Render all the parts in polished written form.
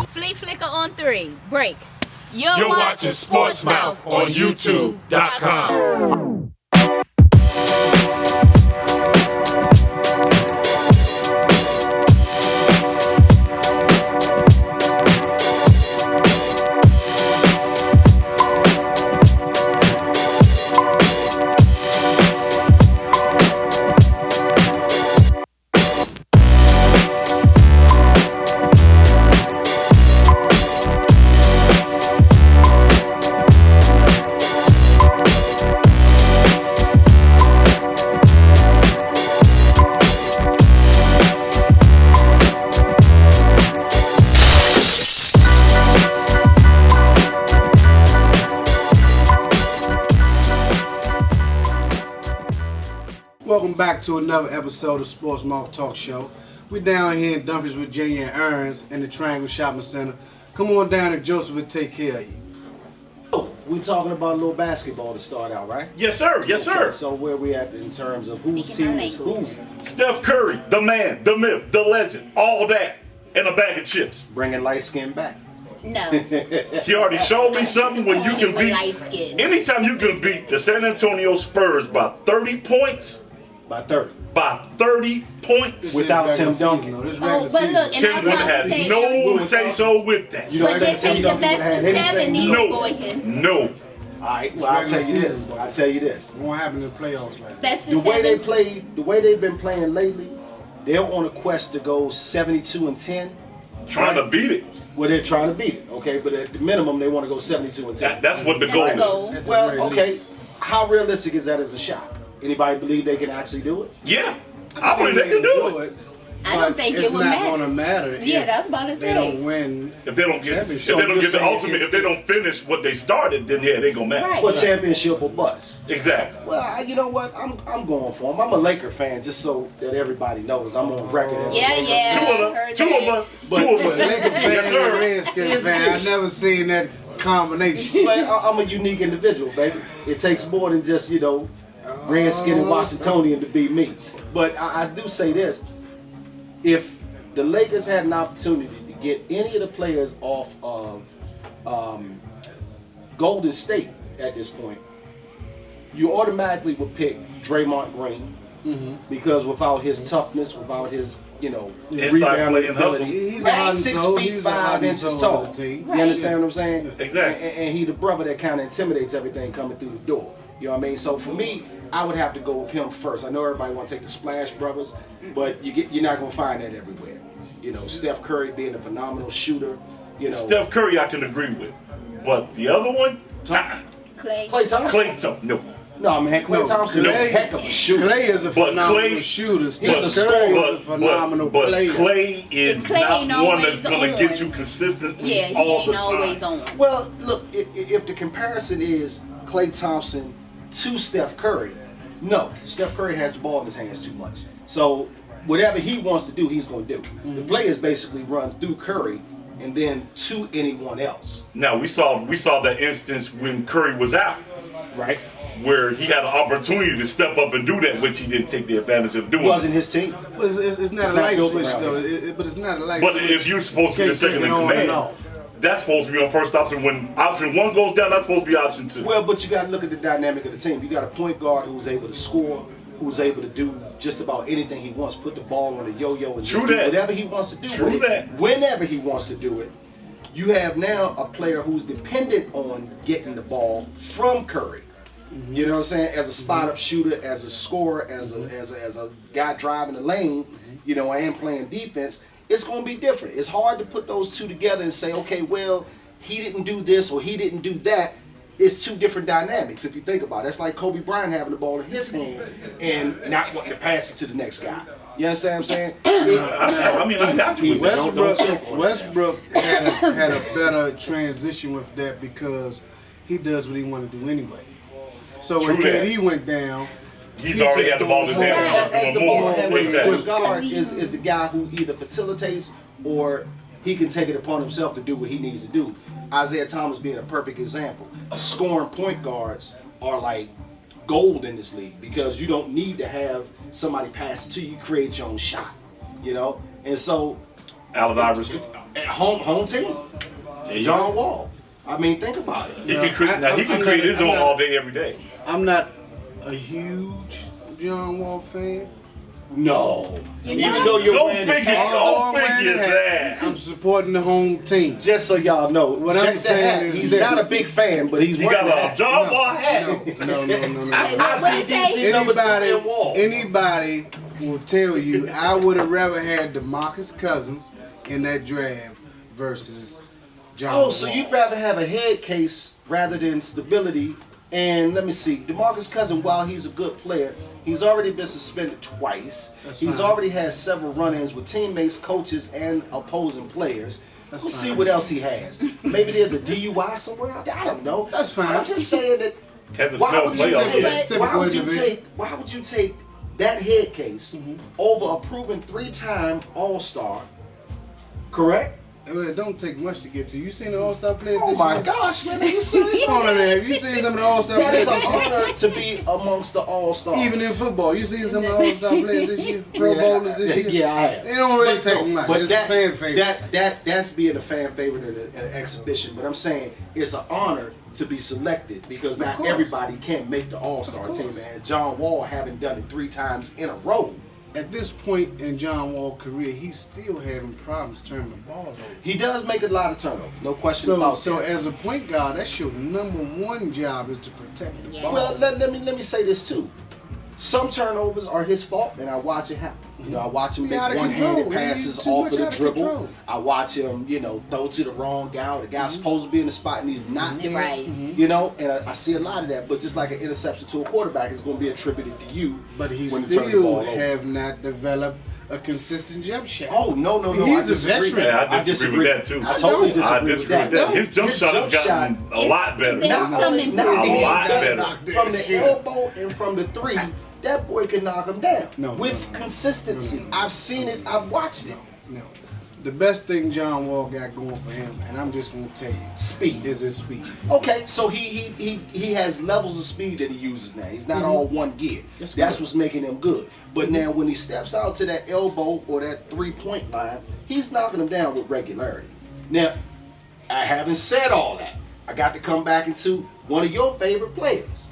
Flea flicker on 3. Break. You're watching Sportz Mouth on YouTube.com. Welcome back to another episode of Sportz Mouth Talk Show. We're down here in Dumfries, Virginia, and Ernst in the Triangle Shopping Center. Come on down and Joseph will take care of you. We're talking about a little basketball to start out, right? Yes, sir. Yes, sir. Okay, so where we at in terms of whose Speaking team my is who? language. Steph Curry, the man, the myth, the legend, all that, and a bag of chips. Bringing light skin back. No. He already showed me something when you can With beat. light skin. Anytime you can beat the San Antonio Spurs by 30 points, By 30. by 30 points, Without This is Tim regular Duncan. season, though. This is Oh, regular but season. look, and Tim I was would about to have say, no say so with that. You know, but they Tim say the Duncan best would have of any say. 7 needs No. Boykin. No. All right, well, I'll tell you this. I'll tell you this. It won't happen in the playoffs like that. Best The of way they 7. play, the way they've been playing lately, they're on a quest to go 72-10. Trying to beat it. Well, they're trying to beat it, okay? But at the minimum, they want to go 72-10. That's what the That's goal the goal. is. At the Well, very okay. least. How realistic is that as a shot? Anybody believe they can actually do it? Yeah. I believe they can do it. I don't but think it's it would not matter. gonna matter Yeah, if that's about to they say. don't win. If they don't get, if Championship. they don't So get the you're saying ultimate, it's- if they don't finish what they started, then yeah, they gonna matter. Right. Well, Yes. championship or bust. Exactly. Well, you know what? I'm going for him. I'm a Laker fan, just so that everybody knows. I'm on record as a Yeah, Laker yeah. Two of us. Heard Two that. of us. But- Two of But us. Laker fan Yes, and sir. Redskins fan, I've never seen that combination. But I'm a unique individual, baby. It takes more than just, Redskin and Washingtonian to be me. But I do say this. If the Lakers had an opportunity to get any of the players off of Golden State at this point, you automatically would pick Draymond Green. Because without his toughness, without his, Inside rebounding play and hustle. ability, He's a heart and He's 6 soul. feet He's a 5 heart and inches soul tall. of the team. You understand what I'm saying? Exactly. And he the brother that kind of intimidates everything coming through the door. You know what I mean? So for me, I would have to go with him first. I know everybody want to take the Splash Brothers, but you're not gonna find that everywhere. Steph Curry being a phenomenal shooter. Steph Curry, I can agree with, but the other one, Clay. Klay Thompson. Klay Thompson, no. No, man, Klay No, Thompson is a Klay- heck of a shooter. Clay is a But phenomenal Klay- shooter. He's Steph a Curry scorer. is a phenomenal but player. Clay is Klay ain't not one always that's going to on. get you consistently Yeah, he all ain't the always time. on. Well, look, if the comparison is Klay Thompson to Steph Curry, no, Steph Curry has the ball in his hands too much. So whatever he wants to do, he's going to do. The players basically run through Curry and then to anyone else, Now we saw that instance when Curry was out, right? where he had an opportunity to step up and do that, which he didn't take the advantage of It doing. wasn't his team. But it's not a not light built switch around though. him. But it's not a light But switch. if you're supposed to be the Can't second take in it on and command, off. that's supposed to be on first option. When option one goes down, that's supposed to be option two. Well, but you got to look at the dynamic of the team. You got a point guard who's able to score, who's able to do just about anything he wants, put the ball on a yo-yo and True just do that. whatever he wants to do True with it, that. whenever he wants to do it. You have now a player who's dependent on getting the ball from Curry. You know what I'm saying? As a spot-up shooter, as a scorer, as a guy driving the lane, and playing defense, it's going to be different. It's hard to put those two together and say, okay, well, he didn't do this or he didn't do that. It's two different dynamics if you think about it. It's like Kobe Bryant having the ball in his hand and not wanting to pass it to the next guy. You understand what I'm saying? I got you with that. Westbrook had a better transition with that because he does what he wanted to do anyway. So when True that. KD went down, He's already had the ball in his hand. As the Doing ball more. handler, the Exactly. point guard is the guy who either facilitates or he can take it upon himself to do what he needs to do. Isaiah Thomas being a perfect example. Scoring point guards are like gold in this league because you don't need to have somebody pass it to you. You create your own shot, you know. And so, Allen Iverson. at home team, John Wall. I mean, think about it. He can create his own all day, every day. I'm not a huge John Wall fan. No. You're Even not? though you're Don't wearing his figure- hat. don't figure that. I'm supporting the home team. Just so y'all know, What check I'm the saying hat. is He's this. not a big fan, but he's You wearing got the a hat. John Wall hat. No. I see What did he DC number 2 and Wall. Anybody will tell you I would have rather had DeMarcus Cousins in that draft versus John Wall. Oh, so you'd rather have a head case rather than stability. And let me see, DeMarcus Cousins, while he's a good player, he's already been suspended twice. That's He's fine. already had several run-ins with teammates, coaches, and opposing players. That's Let's see fine. what else he has. Maybe there's a DUI somewhere. I don't know. That's fine. I'm just saying that. Hasn't Why smelled would you playoff take? yet. Why would you take that head case over a proven 3-time All-Star? Correct. Well, it don't take much to get to. You seen the All-Star players Oh this my year? gosh, man! Are you serious? Come on, there. Have you seen some of the All-Star That players is an this year? honor to be amongst the All-Stars. Even in football, you seen some of the All-Star players this year? Pro Bowlers this year? Yeah, I have. They don't really But take no, much. But It's that, fan favorites. that's being a fan favorite and an exhibition. But I'm saying it's an honor to be selected because not course. everybody can make the All-Star Of team. course. And John Wall having done it 3 times in a row. At this point in John Wall's career, he's still having problems turning the ball over. He does make a lot of turnovers, no question about So that. as a point guard, that's your number one job is to protect the Yes. ball. Well, let me say this too. Some turnovers are his fault, and I watch it happen. You know, I watch him He make out of one-handed control. passes He's too off much of the out of dribble. control. I watch him, throw to the wrong guy. The guy's supposed to be in the spot and he's not there. Right. And I see a lot of that. But just like an interception to a quarterback is going to be attributed to you. But he when you turn the still ball over. have not developed a consistent jump shot. Oh no! He's I a disagree. veteran. Yeah, I disagree with that, too. I totally disagree, I disagree with that. His jump shot has gotten a lot better. There's Not some only improvement. A lot better. from the elbow and from the 3, that boy can knock him down No, with no. consistency. I've seen it. I've watched it. No. The best thing John Wall got going for him, and I'm just gonna tell you, Speed. is his speed. Okay, so he has levels of speed that he uses now. He's not all one gear. That's That's good. what's making him good. But now when he steps out to that elbow or that 3-point line, he's knocking him down with regularity. Now, I haven't said all that. I got to come back into one of your favorite players,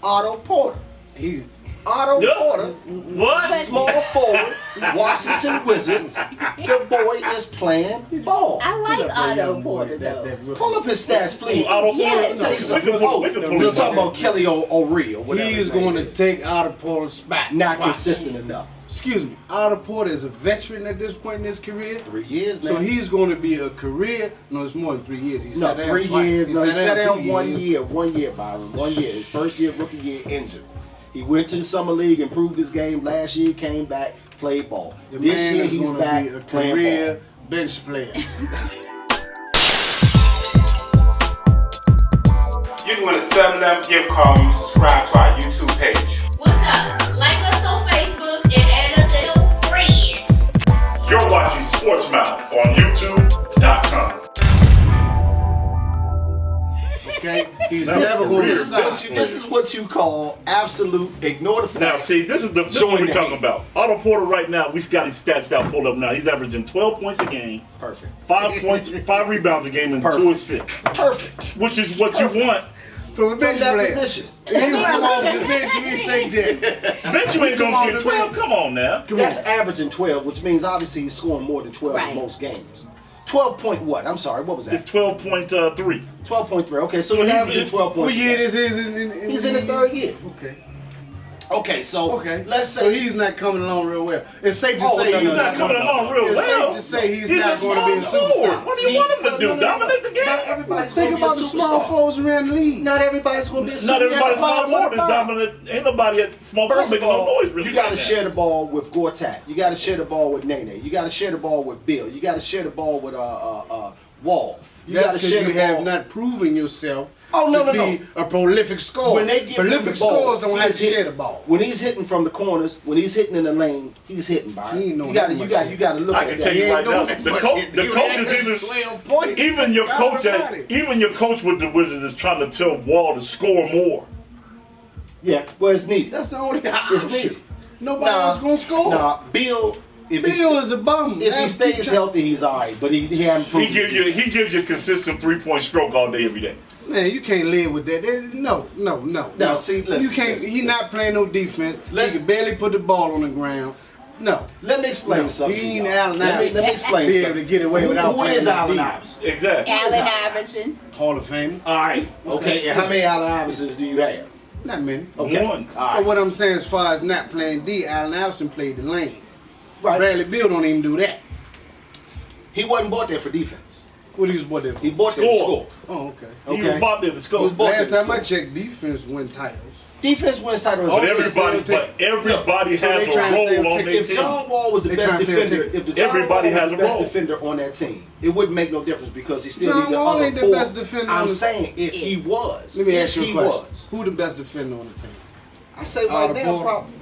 Otto Porter. He's Otto Yeah. Porter, What? small forward, Washington Wizards. The boy is playing ball. I like Otto Porter though. Pull up his stats, please. Otto Yeah. Porter. Let me tell you We something. can pull- we can pull We're his talking up. about Kelly O'Reilly. whatever he's his name going to is. take Otto Porter's spot. Not Watch. consistent enough. Excuse me. Otto Porter is a veteran at this point in his career. 3 years now. So he's going to be a career. No, it's more than 3 years. He no sat down 3 twice. years. No, he sat down 2 1 years. year. 1 year, Byron. 1 year. His first year, rookie year, injured. He went to the summer league, improved his game. Last year, came back, played ball. The This man year, is he's going to back be a playing career ball. bench player. You can win a 7-Eleven gift card when you subscribe to our YouTube page. What's up? Like us on Facebook and add us as a friend. You're watching Sportz Mouth on YouTube.com. Okay? He's That's never going to career stop. This is what you call absolute ignore the facts. Now, see, this is what Join we're the talking hate. about. Otto Porter right now, we got his stats out pulled up now. He's averaging 12 points a game, Perfect. 5 points, 5 rebounds a game, and Perfect. 2 assists, Perfect. which is what you want. From a From bench that player. position. If you come off the bench, we take that. Bet you ain't Come gonna on, get 12. Come on now. That's averaging 12, which means obviously he's scoring more than 12 Right. in most games. 12 point what? I'm sorry, what was It's that? 12.3. 12.3. Okay, so So he's he's averaging in- 12 What points. year this is? He's in his 3rd year. Okay. Okay, so Okay. let's say so he's not coming along real well. It's safe to Oh, say no, he's no, not He's not coming along real It's well. safe to say he's a not going to be a small superstar. forward. What do you want him to do? Dominate the game? Not everybody's Think gonna about be a the small superstar. forwards around the league. Not everybody's going to be a superstar. Not everybody's small bottom forward is of the dominant. Ain't nobody at small forward First of making no all, noise really. you got to right now. share the ball with Gortat. You got to share the ball with Nene. You got to share the ball with Bill. You got to share the ball with Wall. You That's gotta because share you the have ball. not proven yourself Oh, no, to no, be a prolific scorer. When they give him Prolific the ball, scorers don't have to he's share the hitting. ball. When he's hitting from the corners, when he's hitting in the lane, he's hitting, Byron. He ain't know You got that to much you got to look I at can that. tell He you ain't right now, doing that the much. coach He is averaged 12 points. even your coach Everybody. even your coach with the Wizards is trying to tell Wall to score more. Yeah, well, it's needed. That's the only It's option. needed. Nobody else gonna score. Nah, Bill. If Bill is a bum. If he stays healthy, he's all right. But he haven't He proven. gives you a consistent 3-point stroke all day, every day. Man, you can't live with that. No. No, see, listen, you can't. listen, He not playing no defense. He can barely put the ball on the ground. No. Let me explain No, something. he to ain't y'all. Allen Let Iverson. me explain Be able something. to get away without Who playing is no Allen defense. Iverson? Exactly. Allen Iverson. Hall of Fame. All right. Okay. And how many Allen Iversons do you have? Not many. Okay. One. All right. But what I'm saying, as far as not playing D, Allen Iverson played the lane. Right. Bradley Beal don't even do that. He wasn't bought there for defense. What he was bought there for? He bought there to Score. score. Oh, okay. He was about there to He score. was bought Last there time to I score. checked, defense win titles. Defense wins titles. But Also, everybody, sell but everybody So they has trying a to sell role on their tickets. If team. John Wall was the They best trying to sell defender, tickets. if the John Everybody Wall was has the a best role. defender on that team, it wouldn't make no difference because he still John needed Wall other ain't the four. best defender on I'm the- saying if he was. Let me if ask you a he question. was. Who the best defender on the team? I say Out right of now, Porter. probably.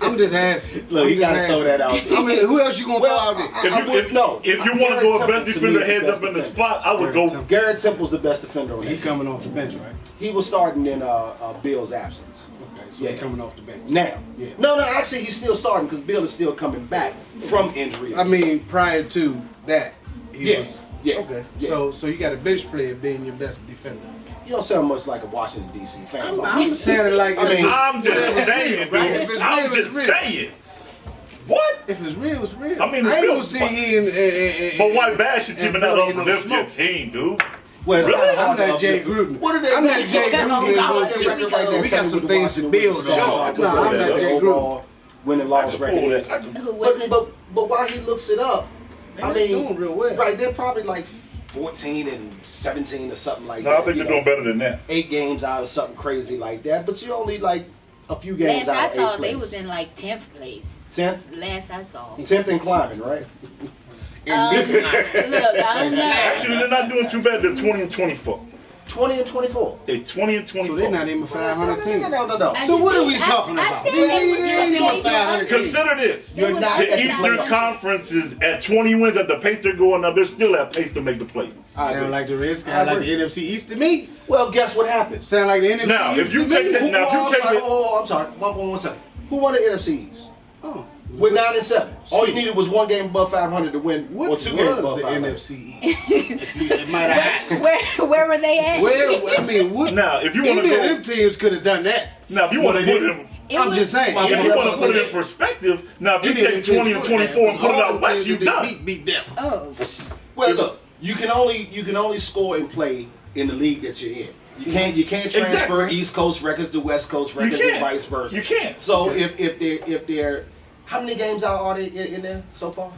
I'm just asking. Look, I'm you just gotta throw asking. that out there. I mean, who else you gonna Well, throw out there? If you want to go a best defender heads up in the spot, I would go. Garrett Temple's the best defender on He that team. coming off the bench, right? He was starting in Bill's absence. Okay, so Yeah. he coming off the bench. Now, Yeah. no, actually he's still starting because Bill is still coming back from injury. I mean, prior to that, he Yeah, was. yeah, Okay, yeah. so you got a bench player being your best defender. You don't sound much like a Washington D.C. fan. I'm saying it like I mean, I'm just Whatever's saying, real, right? If dude. it's I'm real, just it's real. saying. What? If it's real, it's real. I mean, it's I ain't real, gonna see but- he in. But why bash your team and not Billy uplift your smoke. team, dude? well, it's Really? kinda hard I'm to not Jay uplift- Gruden. What are they? I'm not Jay Come on, Gruden. come on, and here we go. we got some things to build on. No, I'm not Jay Gruden. Winning I loss can pull record. that. I can- Who was it? But while he looks it up, I They mean, doing real well. right? They're probably like 14 and 17 or something like No, that. I think you they're know. doing better than that. 8 games out of something crazy like that, but you only like a few games Last out I of 8 saw, they plays. was in like 10th place. 10th, Last I saw. 10th and climbing, right? Look, I don't know. Actually, they're not doing too bad. They're 20 and 24. 20 and 24. They're 20 and So 24. they're not even a 500 team. No. I So just what are said- we talking I about? said They they ain't was even a in 500 team. Consider this. You're not The at the Eastern playoff. Conference is at 20 wins at the pace they're going now. They're still at pace to make the play. I agree. Sound like the Redskins, I sound like agree. the NFC East to me. Well, guess what happened? Sound like the NFC Now, East if you to take me. that- now, if you I'm take sorry, it- I'm sorry. One second. Who won the NFC East? Oh, With 9 and 7. All you needed was 1 game above 500 to win, what or was 2 games the above 500. NFC East? It might have happened. Where were they at? Where? I mean, what? Now, if you want Any to of them go, teams could have done that. now if you want to put it, It I'm was- just saying. if any you of want to them put it in could- perspective, now if you any of them take teams 20 and could have. 24 and put it All out the west, teams you that done. beat them. Oh, Well, look, you can only score and play in the league that you're in. You can't transfer Exactly. East Coast records to West Coast You records and can't. vice versa. You can't. So if they're how many games out are they in there so far?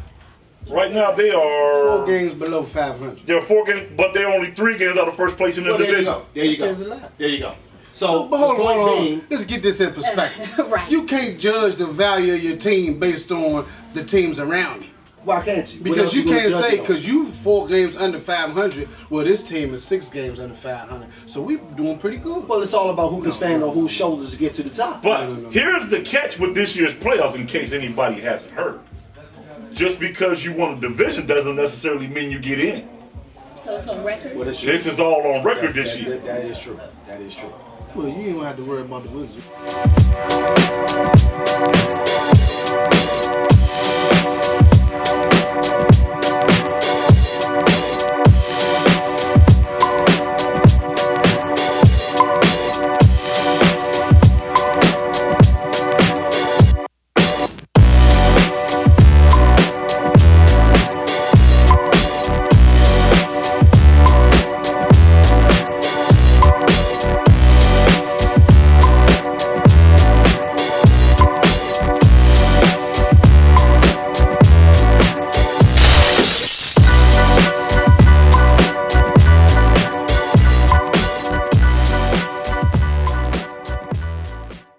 Right now they 4 are. games below 500. They're 4 games, but they're only 3 games out of first place in the Well, there you division. go. There you That go. says a lot. There you go. So, So, but hold the on, point hold on. being, Let's get this in perspective. right. You can't judge the value of your team based on the teams around you. why can't you? What Because else you gonna can't judge say, it on? because you 4 games under 500, well, this team is 6 games under 500. So we doing pretty good. Well, it's all about who can stand on whose shoulders to get to the top. But No. here's the catch with this year's playoffs, in case anybody hasn't heard. Just because you won a division doesn't necessarily mean you get in. So it's on record? Well, it's true. This is all on record this That- year. that is true. That is true. Well, you ain't gonna have to worry about the Wizards.